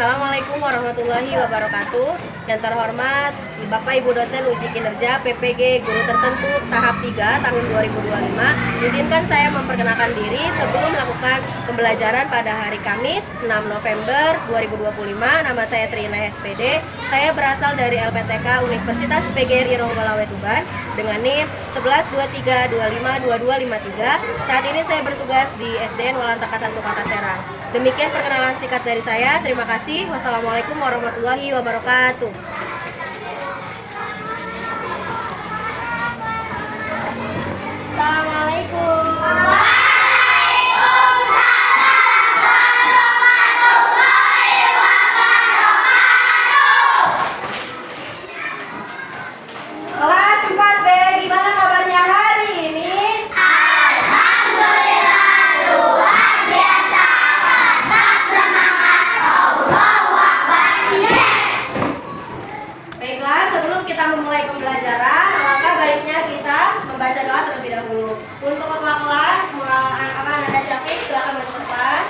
Assalamualaikum warahmatullahi wabarakatuh. Yang terhormat Bapak Ibu dosen uji kinerja PPG guru tertentu tahap 3 tahun 2025, izinkan saya memperkenalkan diri sebelum melakukan pembelajaran pada hari Kamis 6 November 2025. Nama saya Trina SPD. Saya berasal dari LPTK Universitas PGRI Ronggolawe Tuban dengan NIM 1123252253. Saat ini saya bertugas di SDN Walantaka 1 Kota Serang. Demikian perkenalan singkat dari saya. Terima kasih. Wassalamualaikum warahmatullahi wabarakatuh. Assalamualaikum. Kelas 4B, gimana kabarnya hari ini? Alhamdulillah, luar biasa, tetap semangat, Allahu Akbar, yes. Baiklah, sebelum kita memulai pembelajaran, alangkah baiknya kita membaca doa terlebih dahulu. Untuk ketua kelas, anak-anak ada Syafiq, silakan maju ke depan.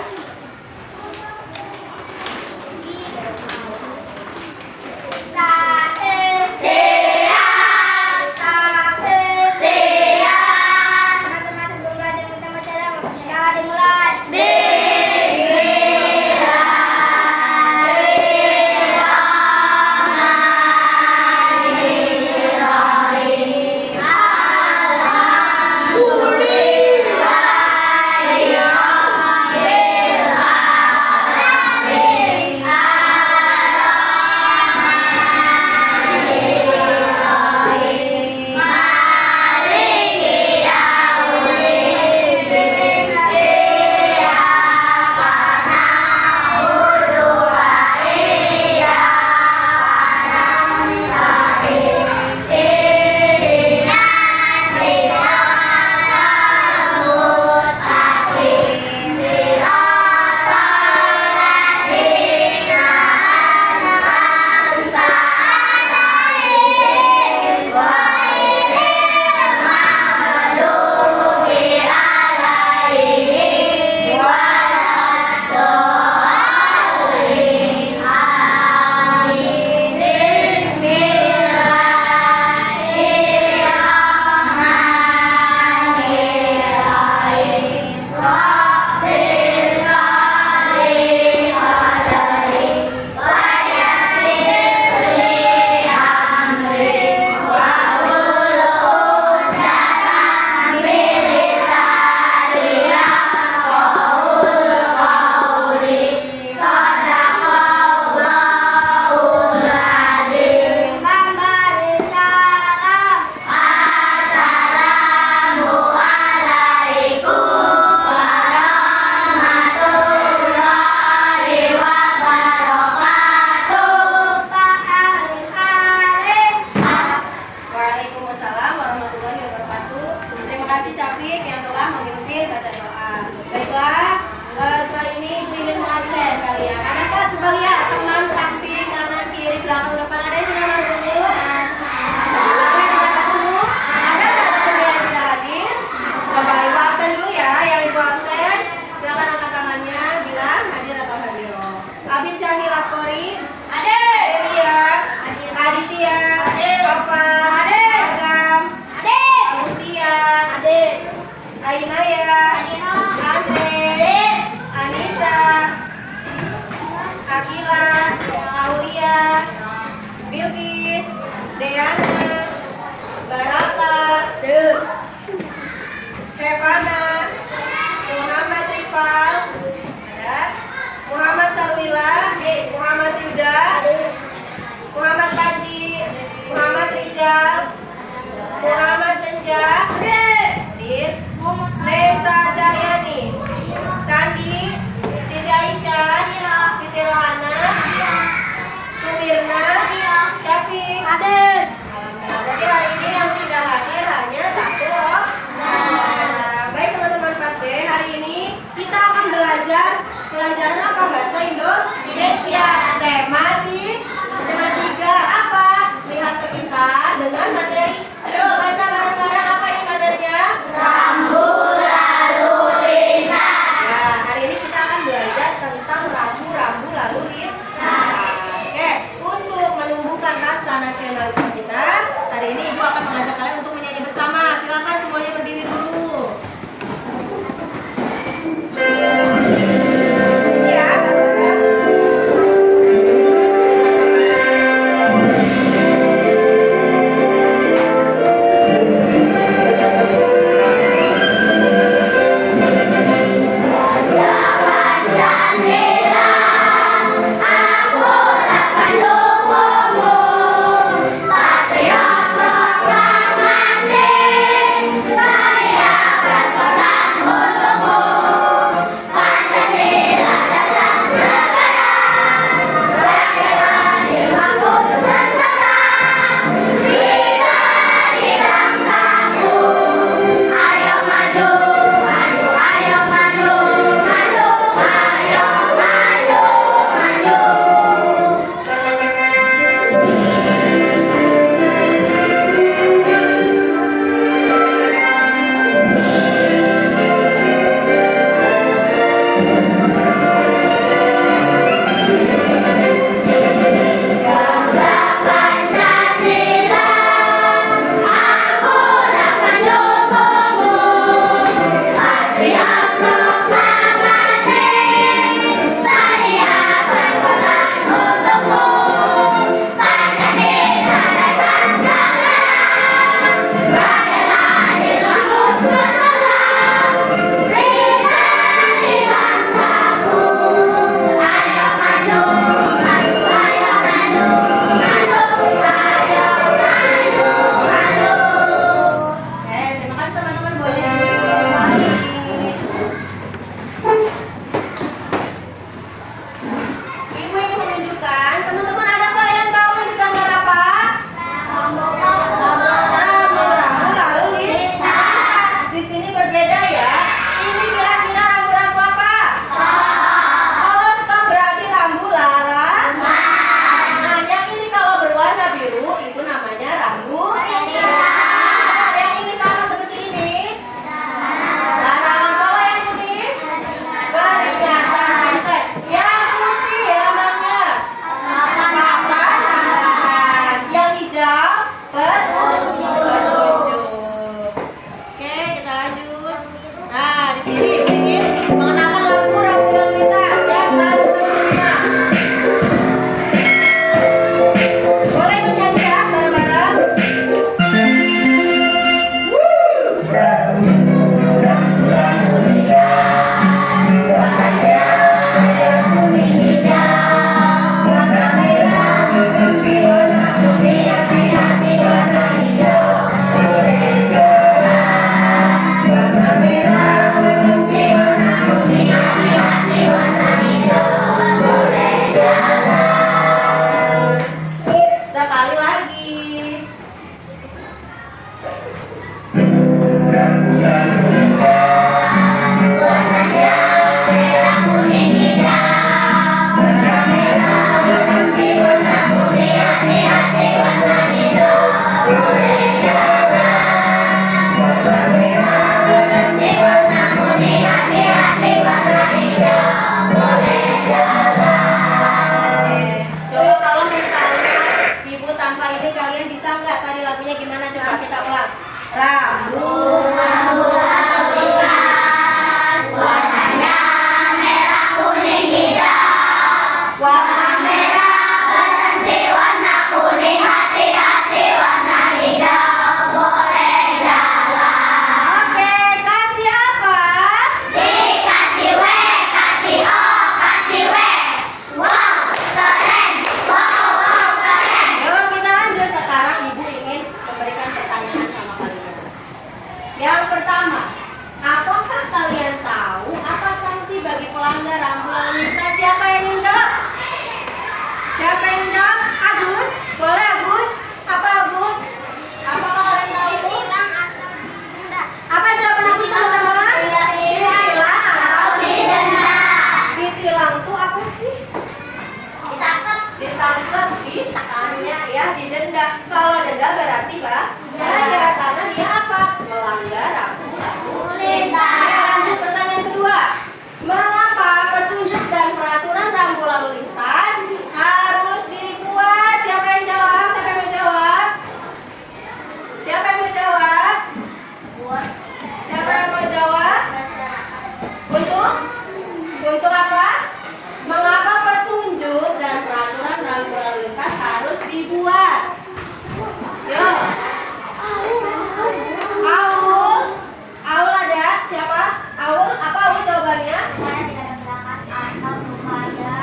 Bilkis, Deana, Baraka, Hevana, Muhammad Rifal, Muhammad Sarwila, Muhammad Yuda, Muhammad Panji, Muhammad Rijal, Muhammad Senja, Nesa Cahyani, Sandi, Siti Aisyah, Siti Rohana, Sumirna, Syafiq. Berarti hari ini yang tidak hadir hanya satu loh. Baik teman-teman 4B, hari ini kita akan belajar pelajaran apa? Bahasa Indonesia. Tema 3 apa? Lihat sekitar dengan materi. Yuk baca bareng-bareng, apa ini materinya? Rambu lalu lalu Nah, lintas. lanjut pertanyaan kedua. Mengapa petunjuk dan peraturan rambu lalu lintas harus dibuat? Siapa yang jawab? Siapa yang mau jawab? Siapa yang mau jawab? Siapa yang mau jawab? Untuk apa? Mengapa petunjuk dan peraturan rambu lalu lintas harus dibuat? Yo. Aul ada? Siapa? Aul, apa Aul jawabannya? Supaya tidak ada kecelakaan atau supaya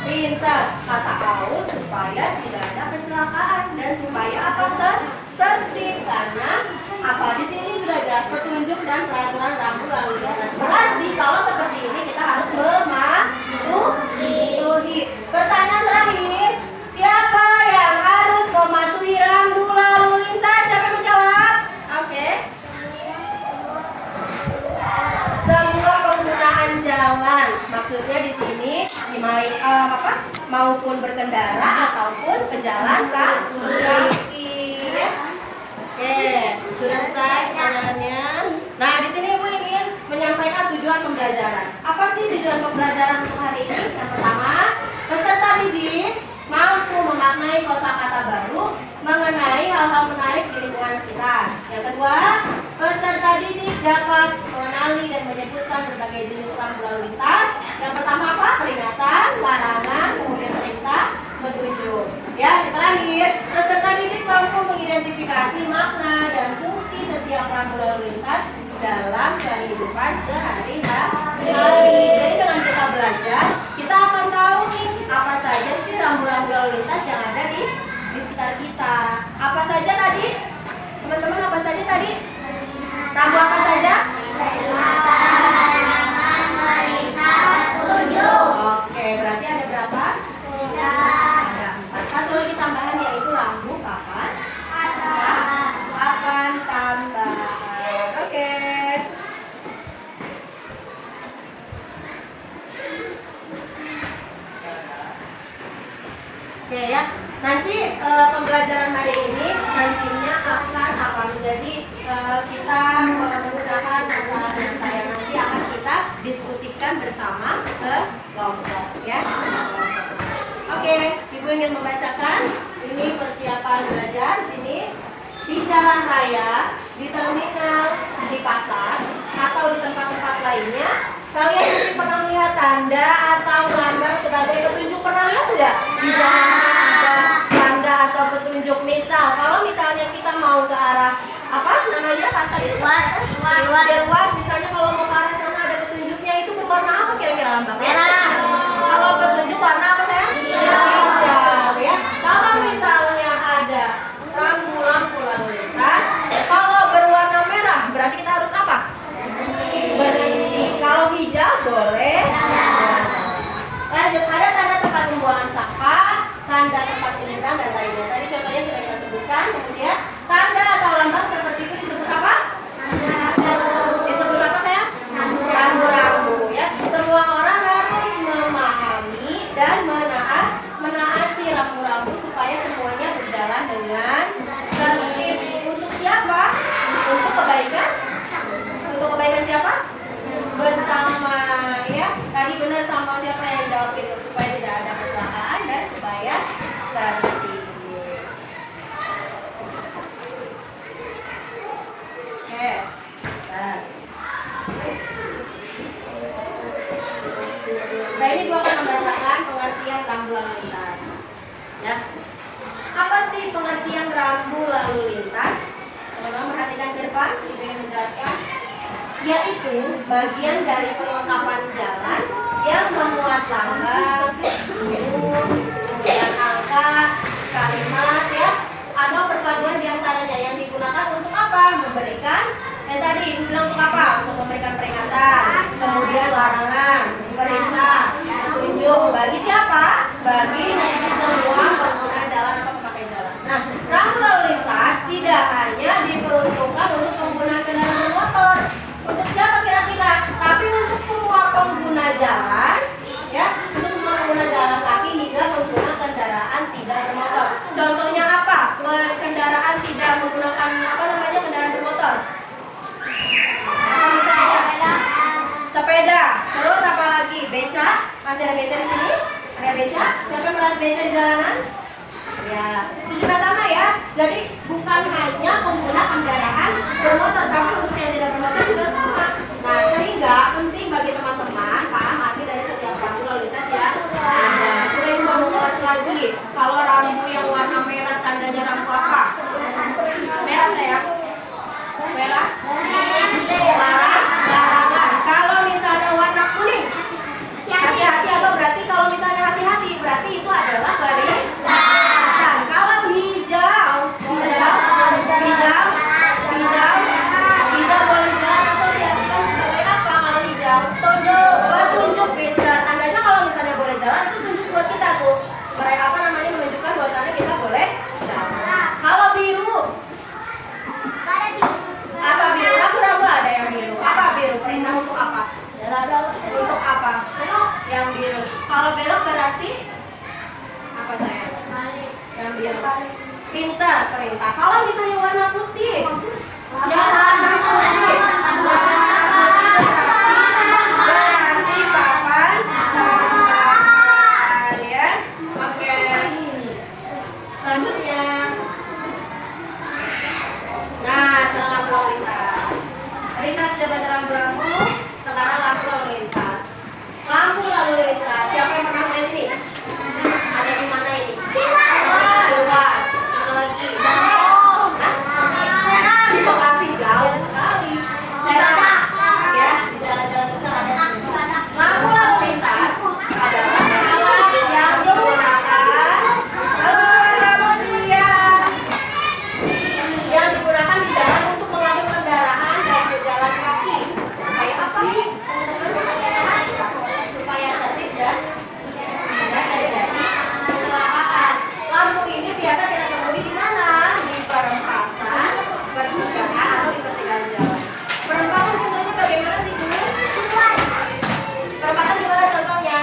Pintar. Kata Aul supaya tidak ada kecelakaan dan supaya apa tertib karena apa di sini sudah jelas petunjuk dan peraturan rambu lalu lintas. Berarti kalau seperti ini kita harus mematuhi. Pertanyaan terakhir, siapa yang harus mematuhi rambu lalu lintas? Siapa yang menjawab? Oke. Semua penggunaan jalan, maksudnya di sini maupun berkendara ataupun pejalan kaki. Ya. Oke, sudah selesai pertanyaannya. Nah, di sini Ibu ingin menyampaikan tujuan pembelajaran. Apa sih tujuan pembelajaran untuk hari ini? Yang pertama, peserta didik mampu memaknai kosakata baru mengenai hal-hal menarik di lingkungan sekitar. Yang kedua, peserta didik dapat mengenali dan menyebutkan berbagai jenis rambu lalu lintas. Yang pertama apa? Peringatan, larangan, kemudian perintah, petunjuk. Ya, yang terakhir, peserta didik mampu mengidentifikasi makna dan fungsi setiap rambu lalu lintas dalam kehidupan sehari-hari. Jadi dengan kita belajar, kita akan tahu nih apa saja sih rambu-rambu lalu lintas yang ada di sekitar kita. Apa saja tadi? Teman-teman, apa saja tadi? Rambu apa saja? Oke, berarti ada berapa? Ada 4. Satu lagi tambahan yaitu rambu kapan? Kapan tambahan. Oke. Oke ya. Nanti pembelajaran hari ini nantinya akan menjadi kita mengucapkan masalah data yang nanti akan kita diskusikan bersama ke kelompok ya. Oke, Ibu ingin membacakan ini persiapan belajar di sini di jalan raya, di terminal, di pasar atau di tempat-tempat lainnya. Kalian mungkin pernah melihat tanda atau lambang sebagai petunjuk. Pernah lihat nggak? Di jalan ada tanda atau petunjuk. Misal, kalau misalnya kita mau ke arah apa namanya pasar itu? Ruas. Misalnya kalau mau ke arah sana ada petunjuknya, itu berwarna apa kira-kira lambangnya? Merah. Kalau petunjuk warna apa sayang? Hijau ya. Kalau misalnya ada lampu lalu lintas, kalau berwarna merah berarti kita harus apa? Berhenti. Kalau hijau boleh. Lanjut, ada tanda tempat pembuangan sampah, tanda tempat penyeberang dan lainnya. Tadi contohnya sudah kita sebutkan. Kemudian tanda atau lambang seperti itu disebut apa? Disebut apa sayang? Rambu-rambu ya. Semua orang harus memahami dan menaati rambu-rambu supaya semuanya berjalan dengan tertib. Untuk siapa? Untuk kebaikan. Untuk kebaikan siapa? Bersama ya. Tadi benar sama siapa yang jawab itu, supaya tidak ada kecelakaan dan supaya tertib. Oke. Nah, ini gua akan membacakan pengertian rambu lalu lintas. Ya. Apa sih pengertian rambu lalu lintas? Teman-teman perhatikan ke depan, Ibu ingin menjelaskan. Yaitu bagian dari perlengkapan jalan yang memuat lambang, huruf, kemudian angka, kalimat ya, atau perpaduan diantaranya yang digunakan untuk apa? Memberikan yang tadi Ibu bilang untuk apa? Untuk memberikan peringatan, kemudian larangan, perintah, petunjuk. Bagi siapa? Bagi semua pengguna jalan atau pemakai jalan. Nah, rambu lalu lintas tidak hanya diperuntukkan untuk pengguna kendaraan bermotor. Untuk siapa kira-kira? Tapi untuk semua pengguna jalan, ya, untuk semua pengguna jalan Capek merawat beca di jalanan? Ya, itu juga sama ya. Jadi bukan hanya pengguna kendaraan bermotor, tapi untuk yang tidak bermotor juga sama. Nah, sehingga penting bagi teman-teman paham arti dari setiap rambu lalu lintas ya. Nah, coba ibu mau ulas lagi. Kalau rambu yang warna merah tandanya rambu apa? Merah saya. Merah. Larangan. Kalau misalnya warna kuning, hati-hati atau berarti kalau misalnya hati-hati berarti itu adalah peringatan. Kalau hijau boleh jalan atau diartikan sebagai apa? Kalau hijau tunjuk pintar. Tandanya kalau misalnya boleh jalan itu tunjuk buat kita tuh. Mereka apa namanya menunjukkan bahwasannya kita boleh jalan. Kalau biru apa biru? Rambu-rambu ada yang biru. Apa biru? Perintah untuk apa? Untuk apa? Yang biru. Kalau belok berarti apa saya? Yang biru. Pintar, perintah. Kalau misalnya warna putih, yang warna putih berarti papan tambahan ya. Oke. Selanjutnya. Nah, sekarang lampu lalu lintas. Tadi kita sudah baca rambu-rambu, sekarang lampu lalu lintas. Lampu lalu lintas, siapa yang pernah main ini? Ada di mana ini? Luas. Mana lagi? Di Bekasi jauh sekali. Serang. Ya, di jalan-jalan besar ada. Lampu lalu lintas adalah alat yang digunakan. Halo, yang digunakan di jalan untuk mengatur kendaraan dan berjalan kaki. Supaya apa? Supaya tertib dan tidak terjadi kecelakaan. Lampu ini biasa kita temui di mana? Di perempatan, pertigaan atau di pertigaan jalan. Perempatan contohnya bagaimana sih Bu? Perempatan gimana contohnya?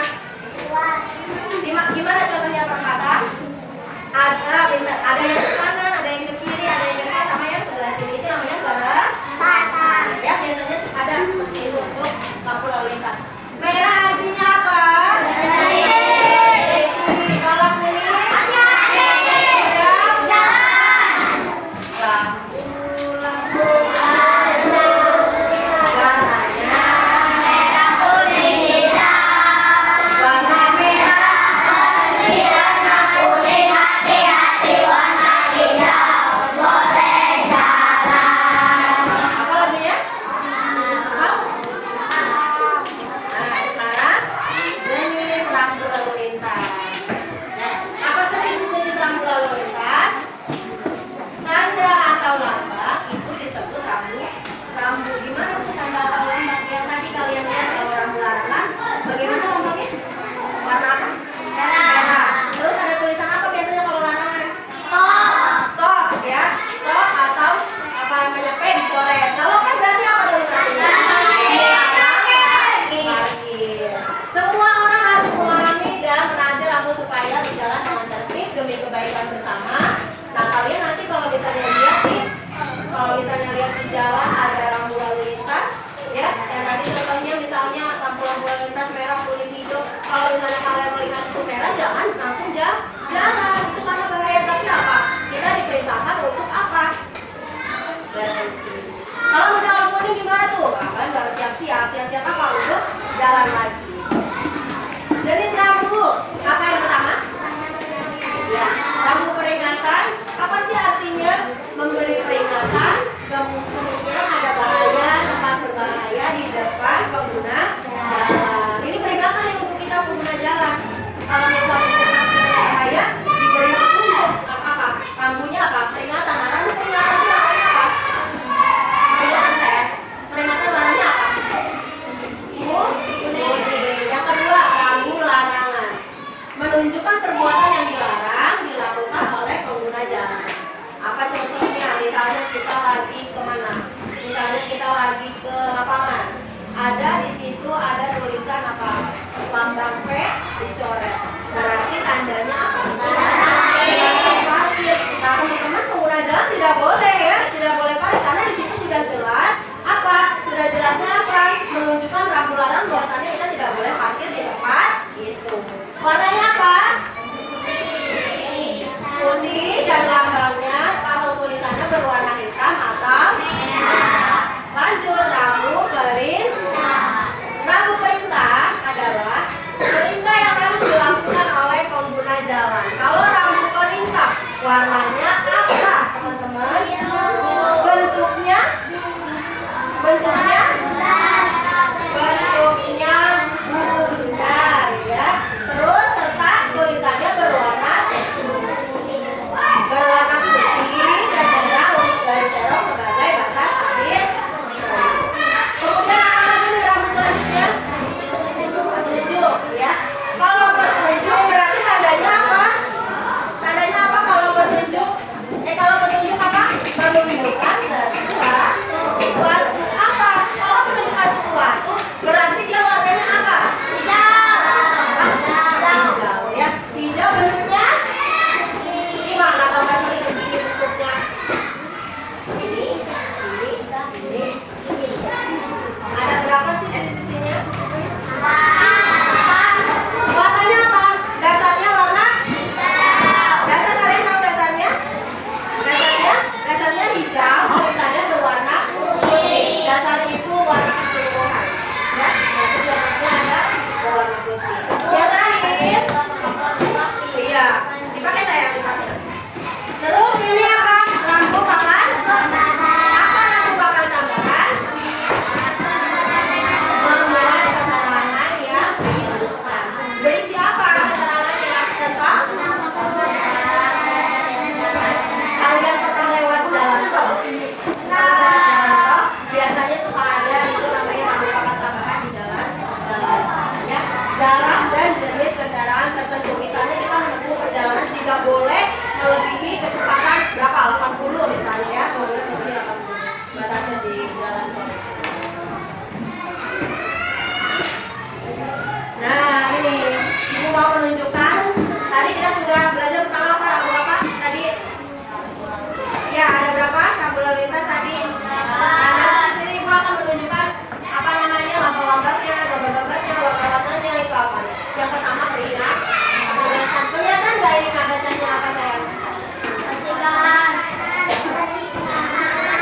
Gimana contohnya perempatan? Ada yang ke kanan, ada yang ke kiri, ada yang ke depan, sama yang sebelah sini. Itu namanya perempatan. Ya, biasanya ada seperti itu untuk lampu lalu lintas. Merah artinya apa? Kalau kuning lampu warnanya warna merah. Apa lagunya? Nah, sekarang jenis rambu lalu lintas. Nah, apa sih jenis rambu lalu lintas? Tanda atau lambang itu disebut rambu. Rambu gimana tuh tanda atau lambang? Yang tadi kalian lihat kalau rambu larangan, bagaimana lambangnya? Warna apa? Merah. Terus ada tulisan apa biasanya kalau larangan? Stop ya. Stop atau apa namanya P dicoret. Kalau P berarti apa tulisannya? Parkir. Semua orang harus memahami dan menaati rambu supaya berjalan dengan tertib demi kebaikan bersama. Nah, kalian nanti kalau misalnya lihat nih, di jalan ada rambu lalu lintas, ya. Yang tadi contohnya misalnya lampu-lampu lalu lintas merah, kuning, hijau. Kalau misalnya kalian melihat itu merah, jangan langsung jalan. Itu karena bahaya. Tapi apa? Kita diperintahkan untuk apa? Berhenti. Kalau misalnya lampu kuning gimana tuh? Nah, kalian baru siap-siap apa untuk jalan lagi. Jenis rambu apa yang pertama? Ya, rambu peringatan. Apa sih artinya? Memberi peringatan kemungkinan ada bahaya, tempat berbahaya di depan pengguna jalan. Ini peringatan yang untuk kita pengguna jalan. Kalau misalnya kita bahaya, diberi petunjuk. Apa? Rambunya apa? Peringatan. Nah, rambu peringatan itu warnanya apa? Peringatan saya. Peringatan warnanya apa? Kuning. Yang kedua, rambu larangan. Menunjukkan perbuatan yang dilarang dilakukan oleh pengguna jalan. Apa contohnya? Misalnya kita lagi kemana? Misalnya kita lagi ke lapangan. Ada di situ ada tulisan apa? Lambang P dicoret. Berarti tandanya apa? Parkir. Nah, teman-teman pengguna jalan tidak boleh ya, tidak boleh parkir karena di situ sudah jelas apa? Sudah jelasnya apa? Menunjukkan rambu larangan bahwasannya kita tidak boleh parkir di tempat itu. Warnanya apa? Warnanya apa, teman-teman? Bentuknya? Bentuknya bundar ya. Terus serta tulisannya berwarna putih dan merah untuk garis serong sebagai batas akhir. Kemudian apa lagi nih rambut selanjutnya? Petunjuk ya. Kalau petunjuk berarti tandanya apa? Tandanya apa kalau petunjuk? Kalau petunjuk apa? Menunjukkan sesuatu. Apa? Kalau menunjukkan sesuatu berarti dia warnanya apa? Hijau ya. Hijau bentuknya gimana gambar persegi bentuknya? Ini. Ada berapa sih sisi-sisinya? Warnanya apa? Dasarnya warna? Dasar kalian tahu dasarnya? Dasarnya hijau, tulisannya berwarna putih. Dasar itu warna keseluruhan. Ya, nanti di atasnya ada berwarna putih. Yang terakhir, iya, dipakai saya dipakai. Terus ini apa? Lampu papan. Apa lampu papan tambahan? Membuat keterangan yang menunjukkan. Berisi apa keterangannya? Tentang kalian pernah lewat jalan tol. Biasanya suka ada itu namanya lampu papan tambahan di jalan ya. Jarak dan jenis kendaraan tertentu. Misalnya kita menempuh perjalanan tidak boleh melebihi kecepatan berapa? 80 misalnya ya. Kalau boleh melebihi 80 batasnya di jalan tol. Nah ini ibu mau menunjukkan. Tadi kita sudah belajar tentang apa? Rambu apa? Tadi ya ada berapa rambu lalu lintas tadi? Nah di sini ibu akan menunjukkan apa namanya lampu-lampunya, gambar-gambarnya, warna-warnanya itu apa? Yang pertama peringatan. Kelihatan nggak ini bacanya apa sayang?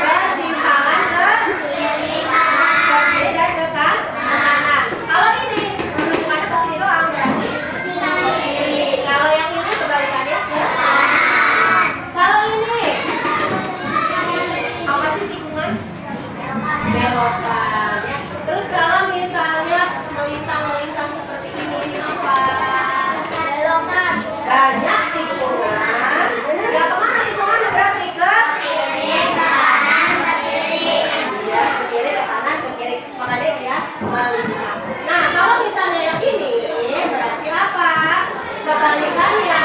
Persimpangan ke kiri dan ke kanan. Kalau ini menunjukkannya ke sini doang berarti kiri. Kalau yang ini kebalikannya ke kanan. Kalau ini apa sih tikungan? Belokan ya. Terus kalau misalnya melintang seperti ini apa? Banyak tikungan. Ya kemana tikungannya berarti ke kiri, ke kanan, ke kiri. Iya ke kiri, ke kanan, ke kiri. Makanya dia melintang. Nah kalau misalnya yang ini berarti apa? Kebalikannya.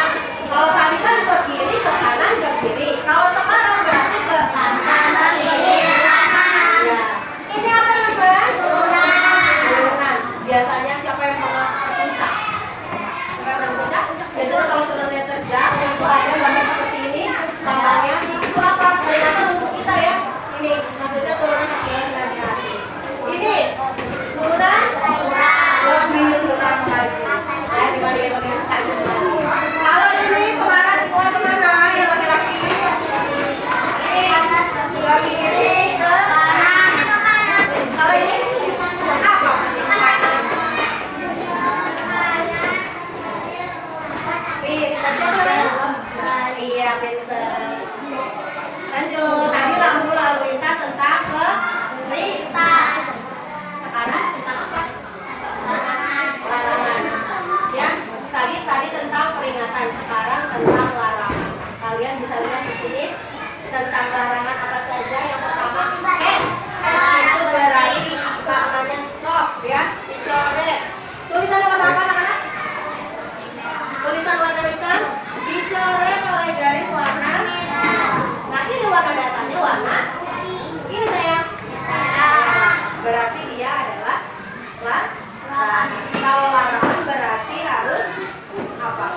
Kalau tadi kan ke kiri, ke kanan, ke kiri. Kalau sekarang berarti ke kanan, ke kiri, ke kanan. Ya. Ini apa teman? Turunan. Biasanya siapa yang pernah puncak? Siapa yang pernah puncak? Biasanya kalau turunnya terjal itu ada gambar seperti ini. Gambarnya itu apa? Peringatan untuk kita ya. Ini maksudnya turunan hati-hati. Ini turunan lebih turunan lagi. Ya dibanding lebih tajam lagi. Kalau ini pengarah tikungan kemana? Yang laki-laki ke kiri, ke kanan. Kalau ini apa? Kanan. Pintar siapa ya? Iya pintar. Lanjut. Tadi lampu lalu lintas tentang peringatan. Sekarang tentang apa? Larangan. Ya. Tadi tentang peringatan. Sekarang tentang larangan. Kalian bisa lihat di sini tentang larangan apa saja. Yang pertama S. S itu berarti maknanya stop ya. Dicoret. Tulisannya warna apa anak-anak? Tulisan warna hitam dicoret oleh garis warna. Nah ini warna dasarnya warna ini sayang. Berarti dia adalah larangan. Kalau larangan berarti harus apa?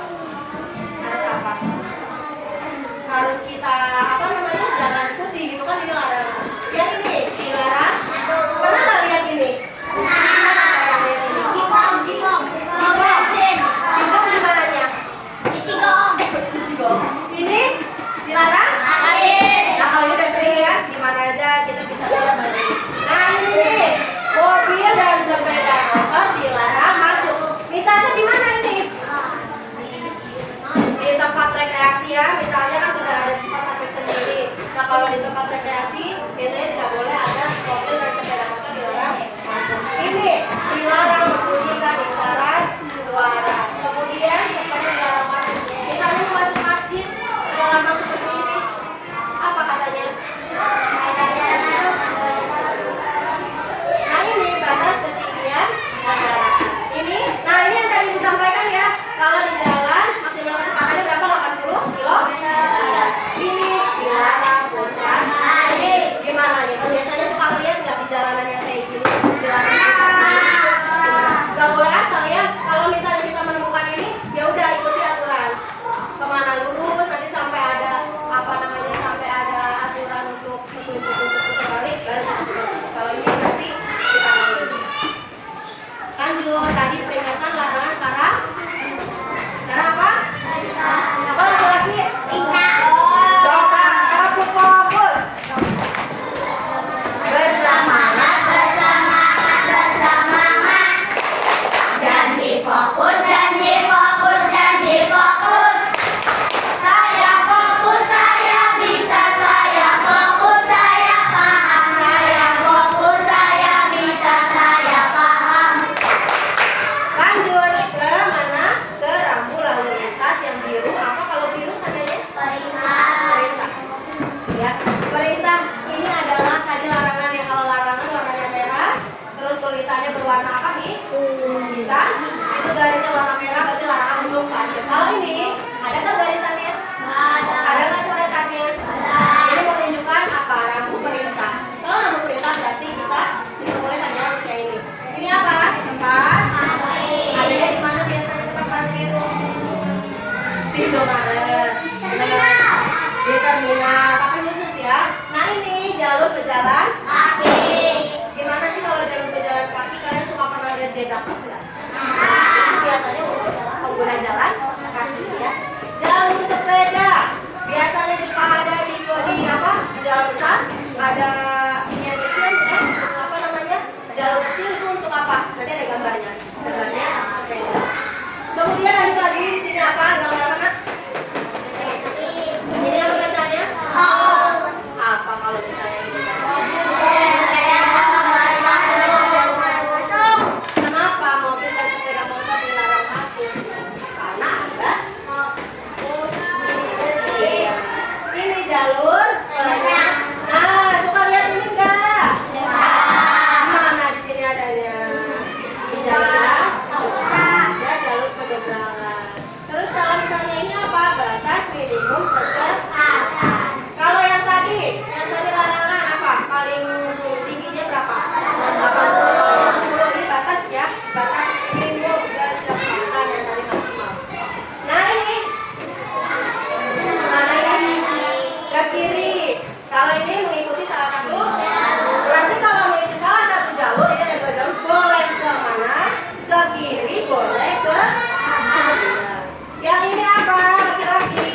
Harus apa? Harus kita apa namanya? Jangan ikuti gitu kan ini larangan. Yang ini dilarang. Pernah nggak lihat ini? Ini dilarang? Nah kalau ini udah sering ya, dimana aja kita bisa lihat lagi. Nah ini mobil dan sepeda motor dilarang masuk. Misalnya di mana ini? Di tempat rekreasi ya, misalnya kan kalau di tempat rekreasi biasanya tidak boleh ada mobil dan sepeda motor dilarang masuk. Ini dilarang membunyikan isyarat suara. Kemudian sepeda dilarang masuk. Misalnya mau masuk masjid, ada lambang seperti ini. Apa katanya? Nah ini batas ketinggian kendaraan. Ini yang tadi disampaikan ya. Kalau di jalan maksimal kecepatannya berapa? 80 km. Ini dilarang putar balik. Gimana nih? Biasanya suka lihat nggak di jalanan yang kayak gini? Dilarang putar balik. Gak boleh asal ya. Kalau misalnya kita menemukan ini, ya udah ikuti aturan. Kemana lurus? Nanti sampai ada sampai ada aturan untuk petunjuk untuk putar balik, baru kita putar. Kalau ini nanti kita ambil. Lanjut, tadi peringatan larangan sekarang. Sekarang apa? Apa lagi-lagi? Coba kamu fokus. Bersemangat, Janji fokus, janji fokus, janji fokus. Saya fokus, saya bisa, saya fokus, saya paham. Saya fokus, saya bisa, saya paham. lanjut ke mana? Ke rambu lalu lintas yang biru. Apa kalau biru tandanya? Perintah. Ya, perintah ini adalah tadi larangan yang kalau larangan warnanya merah, terus tulisannya berwarna apa nih? Hitam. Itu garisnya warna merah berarti larangan untuk parkir. Kalau ini ada nggak garisannya? Ada nggak coretannya? Ini menunjukkan apa? Rambu perintah. Kalau rambu perintah berarti kita diperbolehkan ya kayak ini. Ini apa? Tempat. Adanya di mana biasanya tempat parkir? Di Indomaret. Di terminal. Tapi khusus ya. Nah ini jalur pejalan kaki. Gimana sih kalau jalur pejalan kaki? Kalian suka pernah lihat zebra cross nggak? Itu biasanya untuk pengguna jalan kaki ya. Jalur sepeda biasanya suka ada di apa? Di jalan besar ada ini yang kecil ya. Apa namanya? Jalur kecil itu untuk apa? Nanti ada gambarnya. Gambarnya sepeda. Kemudian ada lagi di sini apa? Gambar apa nak? Ini apa tulisannya? Apa kalau misalnya ini? Kenapa mobil dan sepeda motor dilarang masuk? Karena ada ini jalur penyeberang. Nah, suka lihat ini enggak? Mana di sini adanya? Di jalan ada jalur penyeberangan. Terus kalau misalnya ini apa? Batas minimum kecepatan. Kalau yang tadi larangan apa? Paling tingginya berapa? 80 ini batas ya, batas minimum kecepatan yang tadi maksimal. Nah ini mana ini? Ke kiri. Kalau ini mengikuti salah satu, berarti kalau mengikuti salah satu jalur, ini ada 2 jalur, boleh ke mana? Ke kiri, boleh ke kanan. Yang ini apa? Laki-laki.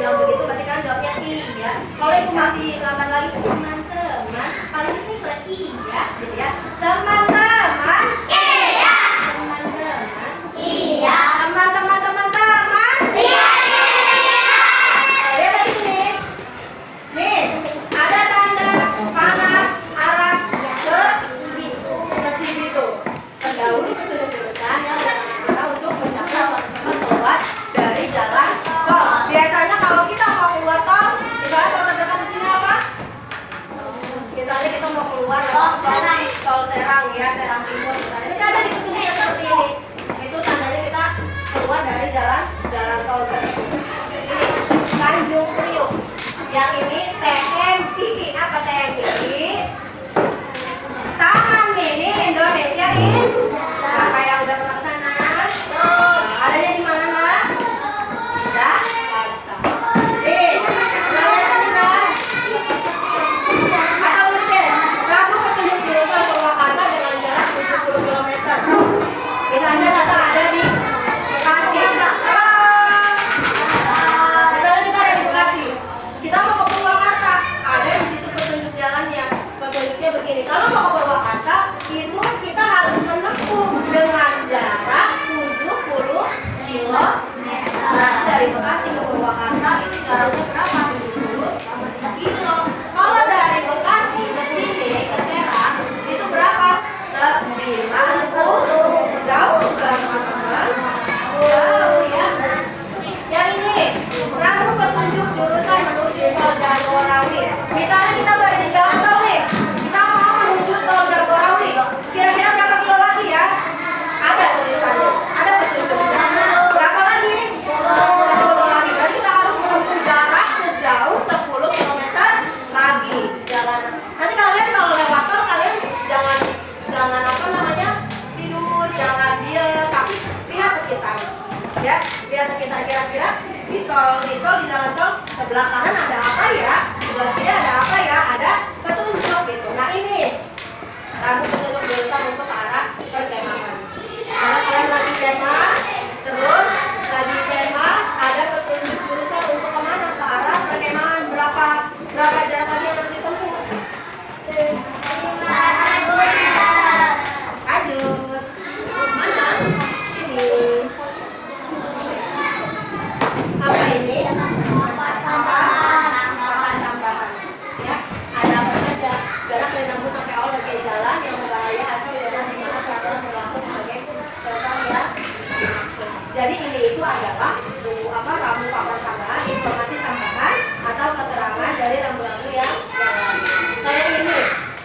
bilang begitu berarti kan jawabnya iya. Kalau ibu masih lambat lagi, teman-teman, paling di sini sudah iya, gitu ya. Teman-teman, Iya. teman-teman, Iya. teman-teman, teman-teman. Iya. Lihat di sini. Nih, ada tanda panah arah ke Cibitung. Terdahulu petunjuk jurusan yang mengarah untuk mencapai suatu tempat keluar dari jalan tol. Biasanya kalau kita mau keluar tol, misalnya tol terdekat di sini apa? Misalnya kita mau keluar tol Serang ya, Serang Timur misalnya. Itu ada di petunjuknya seperti ini. Itu tandanya kita keluar dari jalan tol tersebut. Ini Tanjung Priok. Yang ini TMPI. Apa TMPI? Taman Mini Indonesia Siapa yang udah pernah kesana? Adanya di mana, Nak? Jakarta. Namanya di mana? Atau udah deh, Rabu petunjuk jurusan Purwakarta dengan jarak 70 km. Misalnya kita ada di Bekasi. Misalnya kita ada di Bekasi. Kita mau ke Purwakarta, ada di situ petunjuk jalannya. Petunjuknya begini. Kalau mau ke Purwakarta, itu kita harus menempuh dengan jarak 70 km. Berarti dari Bekasi ke Purwakarta itu jaraknya berapa? 70 km. Kalau dari Bekasi ke sini ke Serang itu berapa? 90. Jauh kan, teman-teman? Jauh ya. Yang ini, Ramu petunjuk jurusan menuju tol Jagorawi. Misalnya kita berada di jalan tol nih, kita mau menuju tol Jagorawi. Kira-kira berapa kilo lagi ya? Ada tulisannya, ada petunjuknya. Berapa lagi? 10 lagi. Berarti kita harus menempuh jarak sejauh 10 km lagi jalanan. Nanti kalian kalau lewat tol kalian jangan apa namanya tidur, jangan diam, tapi lihat sekitar. Ya, lihat sekitar kira-kira di jalan tol sebelah kanan ada apa ya, sebelah kiri ada apa ya, ada petunjuk gitu. Nah ini Ramu petunjuk jurusan untuk ke arah perkemahan. Kalau kalian lagi kemah, terus lagi kemah ada petunjuk jurusan untuk kemana, ke arah perkemahan. Berapa jarak lagi yang harus ditempuh? Lanjut. Mana? Sini. Apa ini? Tambahan. Ya, ada apa saja? Jarak dari Nabu sampai awal bagian jalan yang berbahaya atau jalan di mana peraturan berlaku sebagai contoh ya. Jadi ini itu adalah rambu papan tambahan, informasi tambahan atau keterangan dari rambu-rambu yang lain. Kayak ini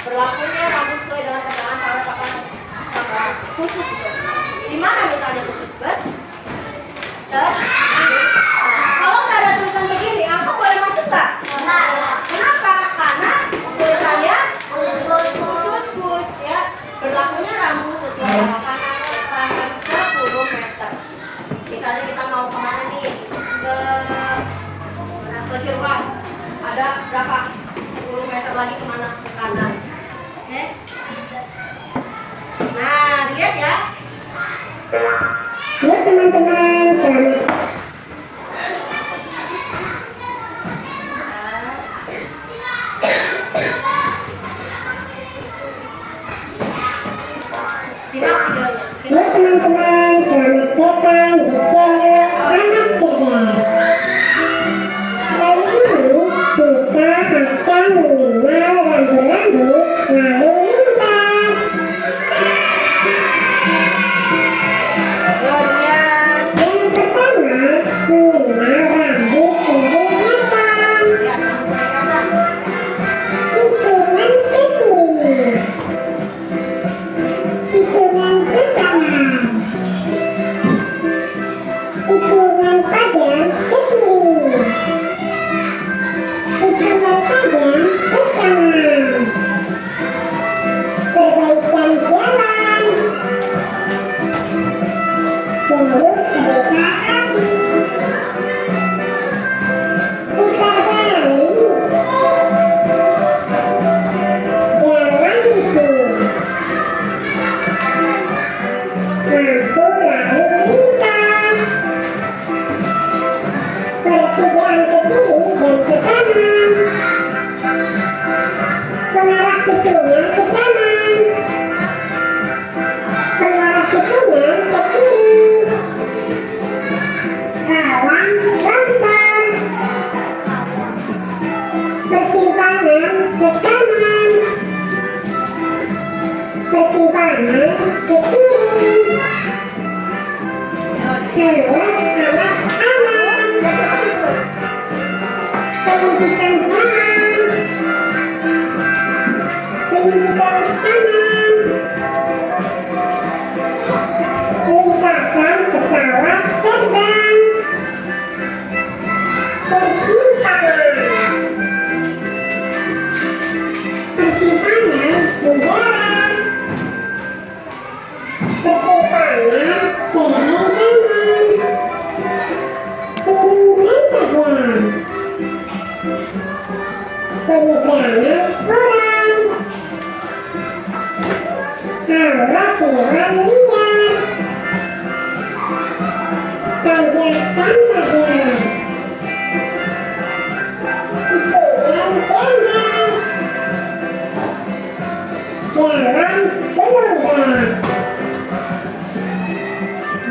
berlakunya rambu sesuai dengan keterangan pada papan tambahan khusus bus. Di mana misalnya khusus bus? Kalau nggak ada tulisan begini, angkot boleh masuk nggak? Kenapa? Karena tulisannya khusus bus ya. Berlakunya rambu sesuai dengan keterangan 10 meter. Misalnya kita mau kemana nih? Ke Cirebon. Ada berapa? 10 meter lagi kemana? Ke kanan. Oke? Nah, lihat ya. Halo teman-teman, selamat Simak videonya. Halo teman-teman, selamat datang di channel Anak Cerdas. Kali ini kita akan mengenal rambu-rambu lalu lintas. Yuk, lihat. Jalan ke kiri dan ke kanan. Mengarah tikungan ke kanan. Mengarah tikungan ke kiri. Halang longsor. Persimpangan ke kanan. Persimpangan ke kiri. Awas anak-anak. Pendidikan jalan. Pendidikan kanan. Lintasan pesawat terbang. Persimpangan. Persimpangan udara. Persimpangan sering kanan. Turunan tajam. Penyeberangan orang. Awas hewan liar. Tanjakan tajam. Tikungan tembak. Jalan berlubang.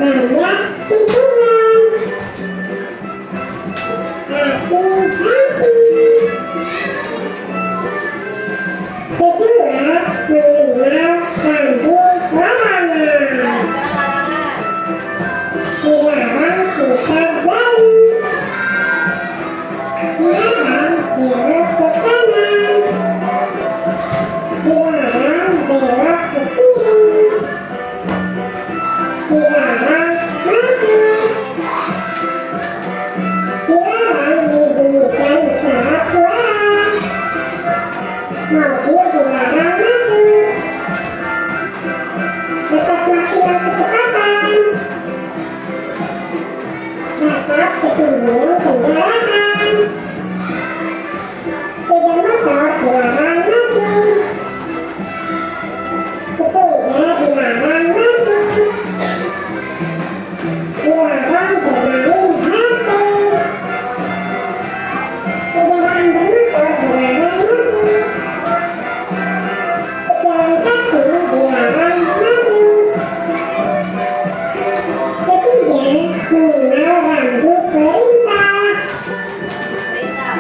Banyak tikungan. Hati-hati. Kedua, mengenal rambu larangan. Dilarang putar balik. Dilarang belok ke kanan. Dilarang belok ke kiri. Dilarang masuk. Dilarang dibunyikan isyarat suara. Mobil dilarang masuk. Batas maksimal kecepatan. Batas ketinggian kendaraan. Sepeda motor dilarang masuk. Sepeda dilarang masuk. Dilarang bermain HP. Kendaraan bermotor dilarang masuk. Pejalan kaki dilarang masuk. Ketiga, mengenal rambu perintah. Perintah.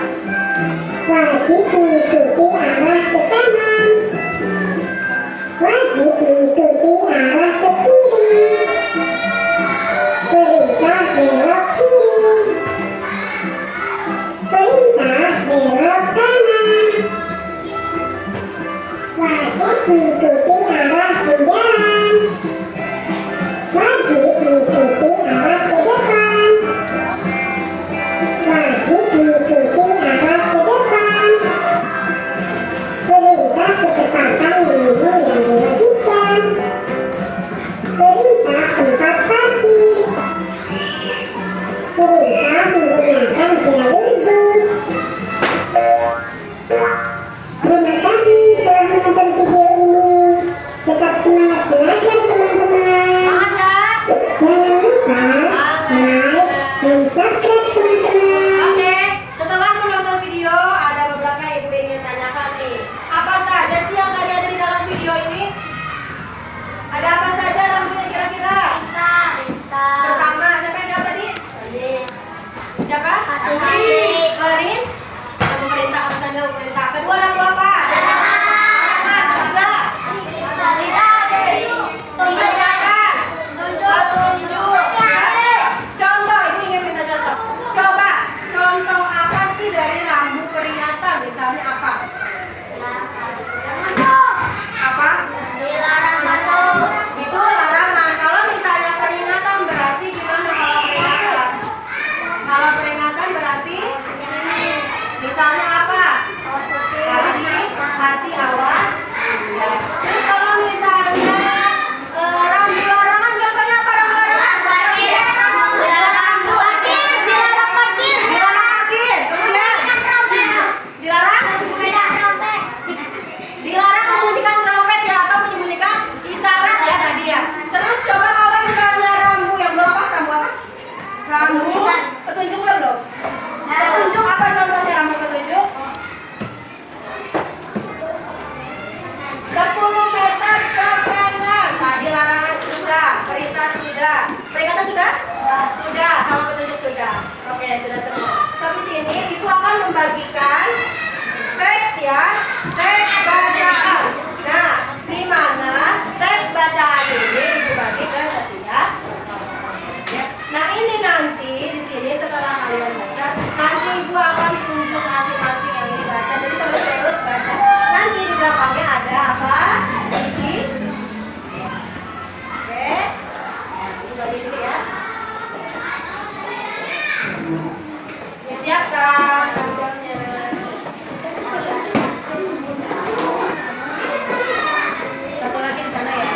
Wajib mengikuti arah ke kanan. Wajib mengikuti arah ke kiri. Perintah belok kiri. Perintah belok kanan. Wajib mengikuti arah berjalan. Wajib mengikuti arah ke depan. Wajib mengikuti arah ke depan. Perintah kecepatan minimum yang diwajibkan. Perintah tempat parkir. Perintah menggunakan jalur bus. Terima kasih telah menonton video ini. Tetap semangat belajar teman-teman. Semangat, Kak. Jangan lupa like dan subscribe teman-teman. Oke, setelah menonton video, ada beberapa yang ibu ingin tanyakan nih. Apa saja sih yang tadi ada di dalam video ini? Ada apa saja rambunya kira-kira? Pertama, siapa yang jawab tadi? Siapa? Karin. Yang memerintah, alasannya memerintah. Kedua, rambu apa? Ketiga. Peringatan. Petunjuk. Contoh, ibu ingin minta contoh. Coba, contoh apa sih dari rambu peringatan? Misalnya apa? Apa? Itu larangan. Kalau misalnya peringatan berarti gimana kalau peringatan? Kalau peringatan berarti misalnya apa? Tadi bagikan teks ya, teks bacaan. Nah, di mana teks bacaan ini Ibu bagi ke setiap ya. Nah, ini nanti di sini setelah kalian baca, nanti Ibu akan tunjuk masing-masing yang dibaca. Jadi terus-terus baca. Nanti di belakangnya ada apa? Isi. Oke. Ibu bagi dulu ya. Siapkan pensilnya. Satu lagi di sana ya.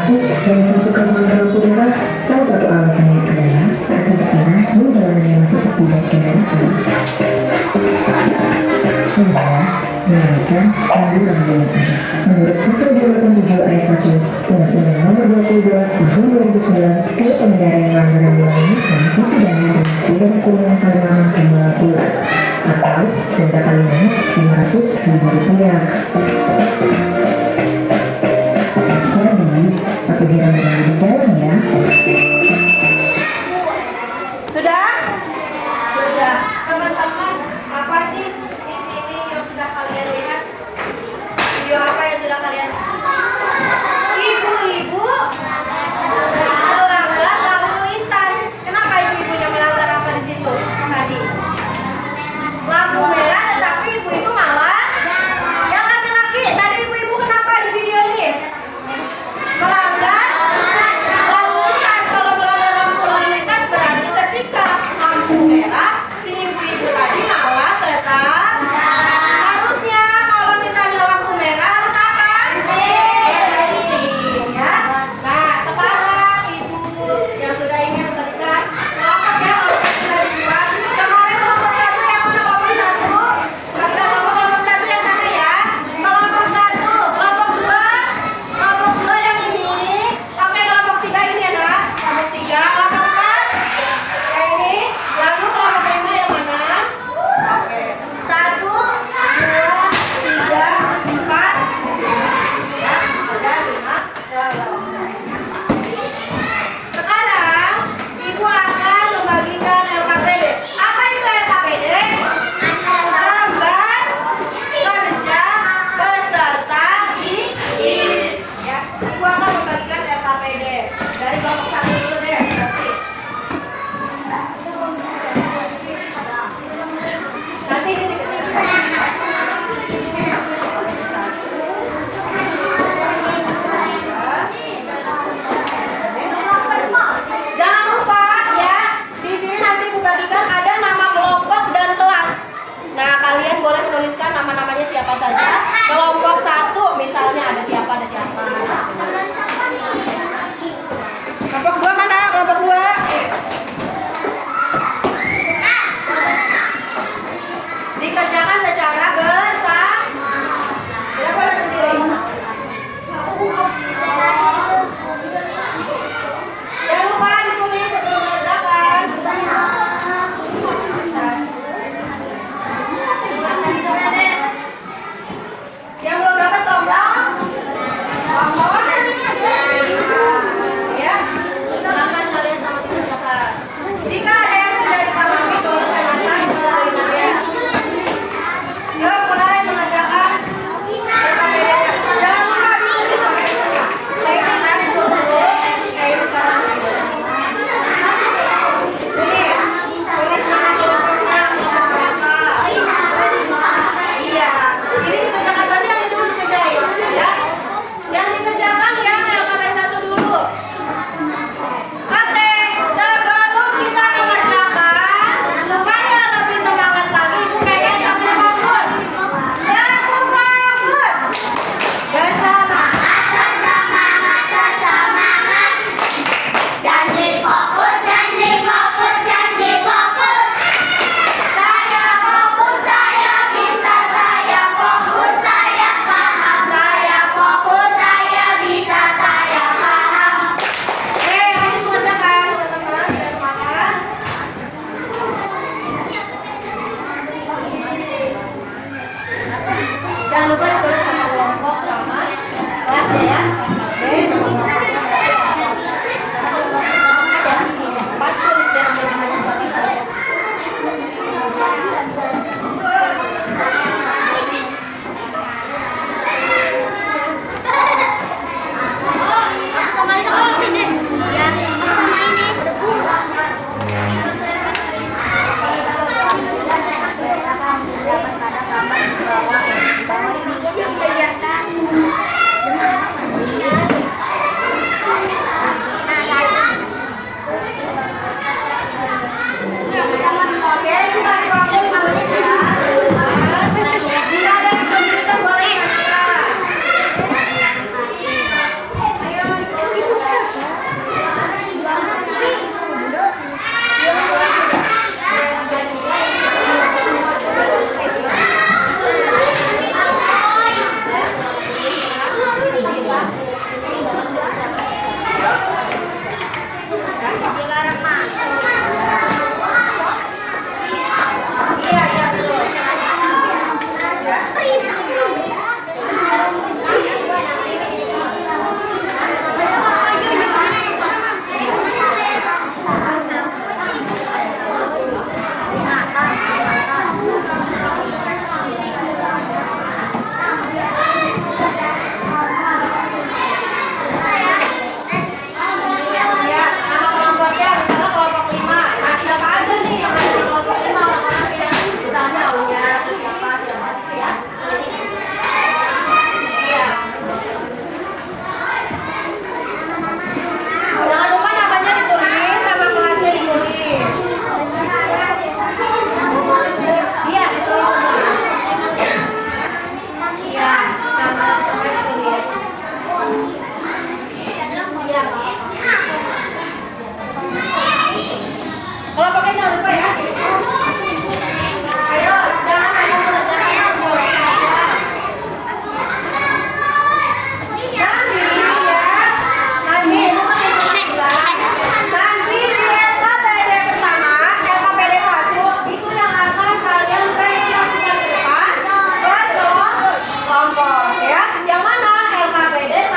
plastik dan kemasukan mengenai udara, salah satu alasannya adalah saat di sana jalannya masih sepi dan kendaraan. Sehingga mengalihkan penggunaan jalan ada. Menurut pasal 87 ayat 1 Undang-Undang Nomor 22 Tahun 2009, kalau pengendara yang melanggar jalan ini sanksi pidana dengan pidana kurungan paling lama 2 bulan atau denda paling banyak Rp500.000. Jadi, apabila berada di jalan ya. Sudah? Sudah. Teman-teman, apa sih di sini yang sudah kalian lihat? Video apa yang sudah kalian lihat? Ibu-ibu melanggar lalu lintas. Kenapa ibu-ibunya melanggar apa di situ tadi? Lampu merah, tetapi ibu itu malah yang laki-laki. Tadi ibu-ibu kenapa di video ini? Melanggar Kalau pakai jangan lupa ya. Ayo, jangan hanya mengerjakan tugas saja. Nanti ya, nanti di LKPD pertama, LKPD 1 itu yang akan kalian presentasikan ke depan ke kelompok ya. Yang mana LKPD 1?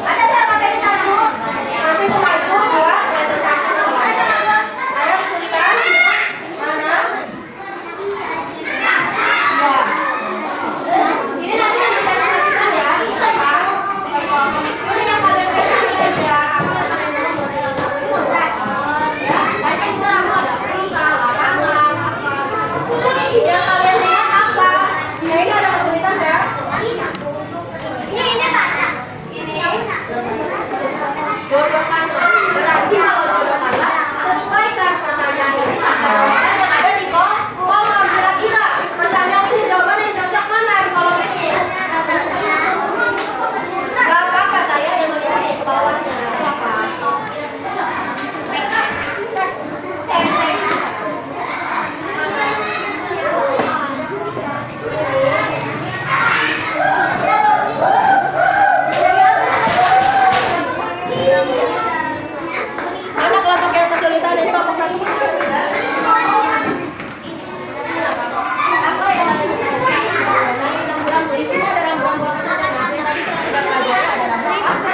Ada di LKPD 1. Nanti itu maju buat presentasi kelompok. Saya kesulitan mana? Ya. Ini nanti yang dipresentasikan ya. Siapa? Ini yang kalian presentasikan ya. Ya, tadi kan kita ada perintah, larangan, apa. Yang kalian lihat apa? Nah, ini ada kesulitan ya? Ini jodohkanlah. Berarti kalau jodohkanlah, sesuaikan pertanyaan ini sama jawaban yang ada di kolom. Kira-kira pertanyaan ini jawaban yang cocok mana di kolom ini? Gak apa-apa, saya yang menilai ke bawahnya. Gak apa-apa. Mana kelompok yang kesulitan ini kelompok satu? Apa yang ada di sini? Rambu-rambu di sini ada rambu-rambu apa saja? Yang tadi kita sudah pelajari ada rambu apa?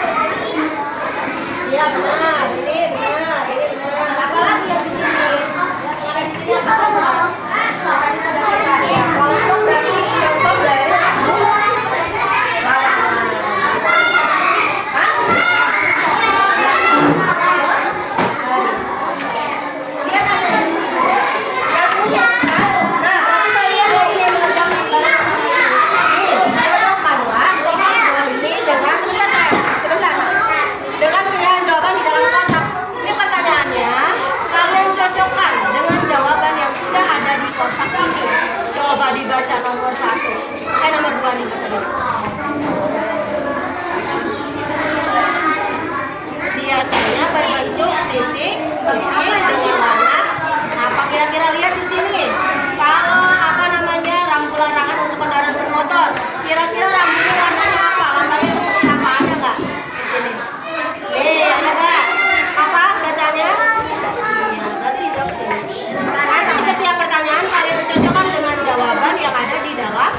Iya benar, ini benar, ini benar. Apalagi yang di sini? Yang ada di sini apa saja? Tadi sudah pelajari. Kelompok berarti contoh dari rambu. Lihat ada yang di sini. Yang punya. Nah, kita lihat ini yang mengerjakan barang sama ini. Cocokkanlah soal ini dengan sebentar. Dengan pilihan jawaban di dalam kotak. Ini pertanyaannya, kalian cocokkan dengan jawaban yang sudah ada di kotak ini. Coba dibaca nomor 1. Nomor 2 nih baca dulu. Biasanya berbentuk titik dengan warna apa? Kira-kira lihat di sini. Kalau apa namanya rambu larangan untuk kendaraan bermotor, kira-kira rambunya warnanya apa? Gambarnya seperti apa? Ada nggak di sini? Ada nggak? Apa bacanya? Iya, berarti dijawab sini. Nanti setiap pertanyaan kalian cocokkan dengan jawaban yang ada di dalam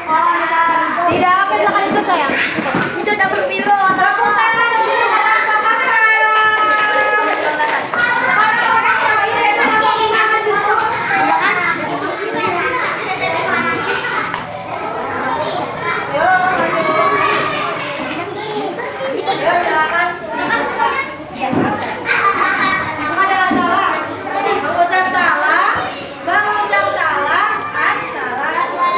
Tidak, apa silakan ikut sayang. Itu dapur biru. Tepuk tangan untuk Bapak Kakak. Orang-orang terakhir yang tepuk tangan dulu. Yuk, maju. Yuk, silakan dibuka. Ada salah. Mengucap salah. Mengucap salah. Assalamualaikum.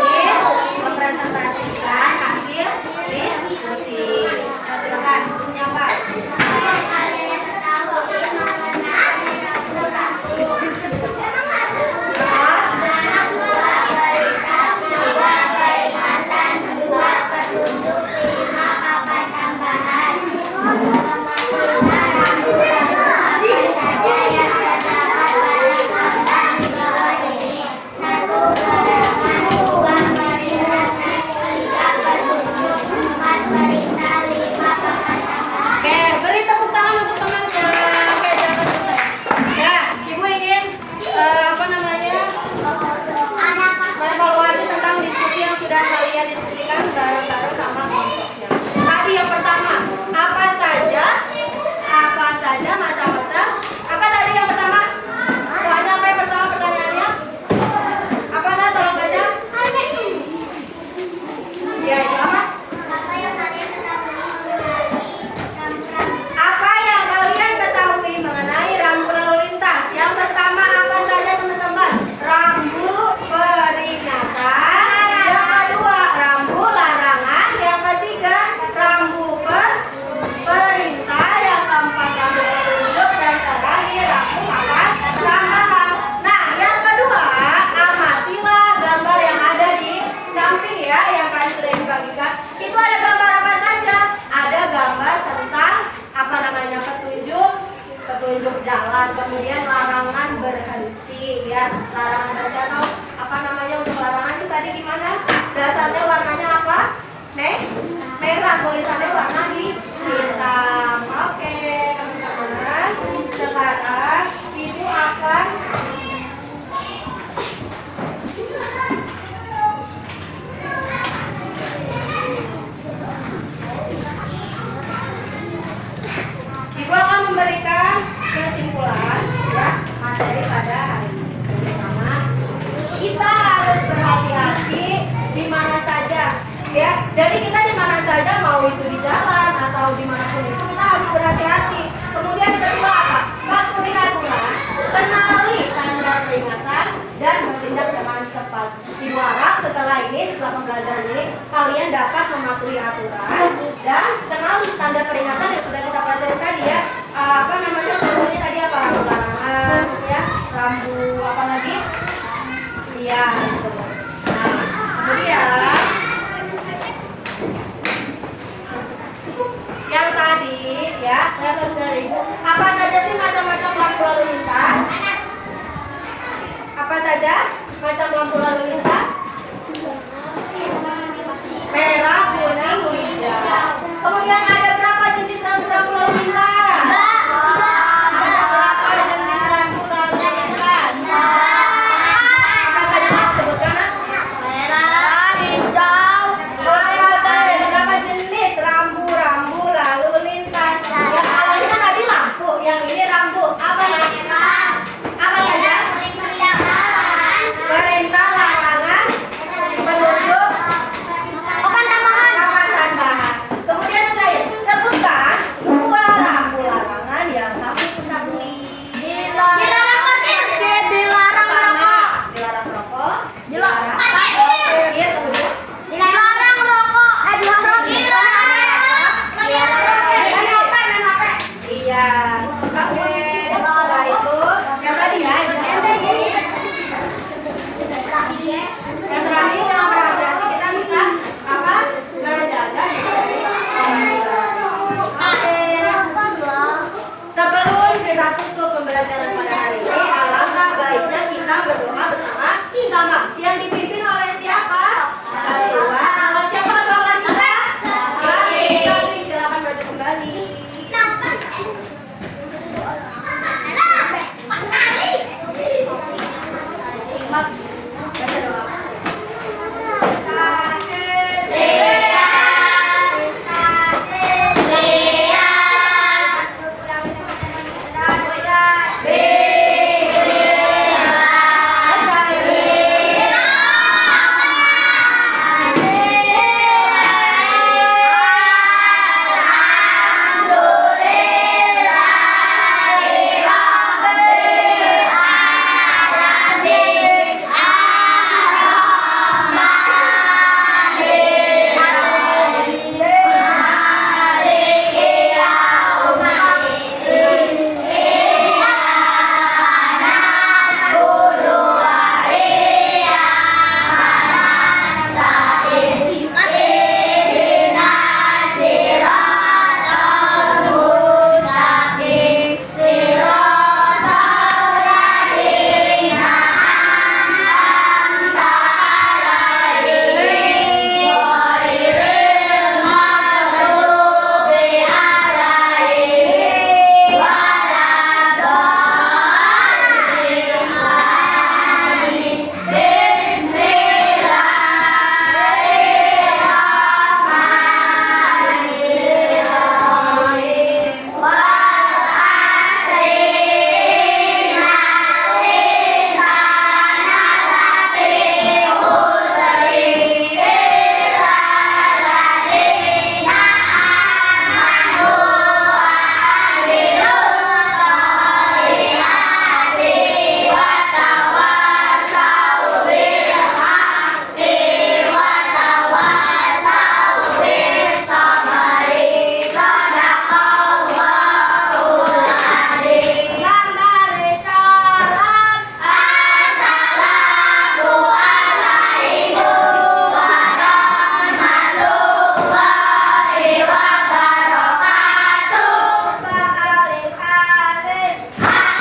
Ini mempresentasikan hasil diskusi. Nah, silakan diskusinya apa? Oke, beri tepuk tangan untuk temannya. Oke, jangan selesai. Ya, Ibu ingin mengevaluasi tentang diskusi yang sudah kalian diskusikan bareng-bareng sama kelompoknya. Tadi yang pertama, apa saja macam-macam. Apa tadi yang pertama? Soalnya apa yang pertama pertanyaannya? Apa dah? Tolong baca. Ya, itu apa? Apa yang kalian ketahui mengenai rambu lalu lintas? Yang pertama apa saja teman-teman? Rambu peringatan. Yang kedua rambu larangan. Yang ketiga rambu perintah. Yang keempat rambu petunjuk. Dan terakhir rambu akan tambahan. Nah, yang kedua amatilah gambar yang ada di samping ya, yang kalian sudah dibagikan. Itu ada gambar apa saja? Ada gambar tentang petunjuk jalan, kemudian larangan berhenti ya, larangan berhenti atau untuk larangan itu tadi gimana? Dasarnya warnanya apa? Merah, tulisannya warna hitam. Oke, teman-teman, sekarang ibu akan memberikan kesimpulan ya materi pada hari ini. Pertama, kita harus berhati-hati di mana saja ya. Jadi kita di mana saja, mau itu di jalan atau dimanapun itu, kita harus berhati-hati. Kemudian kedua apa? Patuhi aturan, kenali tanda peringatan dan bertindak dengan cepat. Ibu harap setelah pembelajaran ini kalian dapat mematuhi aturan dan kenali tanda peringatan yang sudah kita pelajari tadi ya. Contohnya tadi apa? Rambu larangan ya, rambu apa lagi? Iya, gitu. Nah, kemudian yang tadi ya, lihat dari Ibu, apa saja sih macam-macam lampu lalu lintas? Apa saja macam lampu lalu lintas? Merah, kuning, hijau. Kemudian ada berapa jenis lampu lalu lintas? Ada berapa jenis lampu lalu lintas? Apa saja kamu sebutkan? Merah, hijau, Ada berapa jenis rambu lalu lintas? Yang kalau ini kan tadi lampu, yang ini rambu. Apa saja? Perintah, larangan, Baca doa.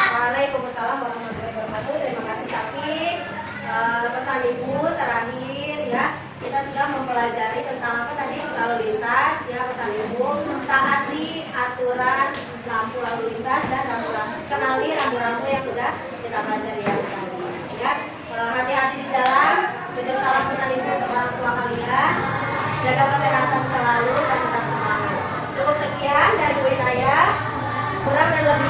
Waalaikumsalam warahmatullahi wabarakatuh. Terima kasih Safi. Pesan ibu terakhir ya, kita sudah mempelajari tentang apa tadi, lalu lintas ya. Pesan ibu, taati aturan lampu lalu lintas dan rambu-rambu, kenali rambu-rambu yang sudah kita pelajari yang tadi ya. Hati-hati di jalan. Titip salam pesan ibu untuk orang tua kalian, jaga kesehatan selalu dan tetap semangat. Cukup sekian dari Bu Inaya, kurang dan lebih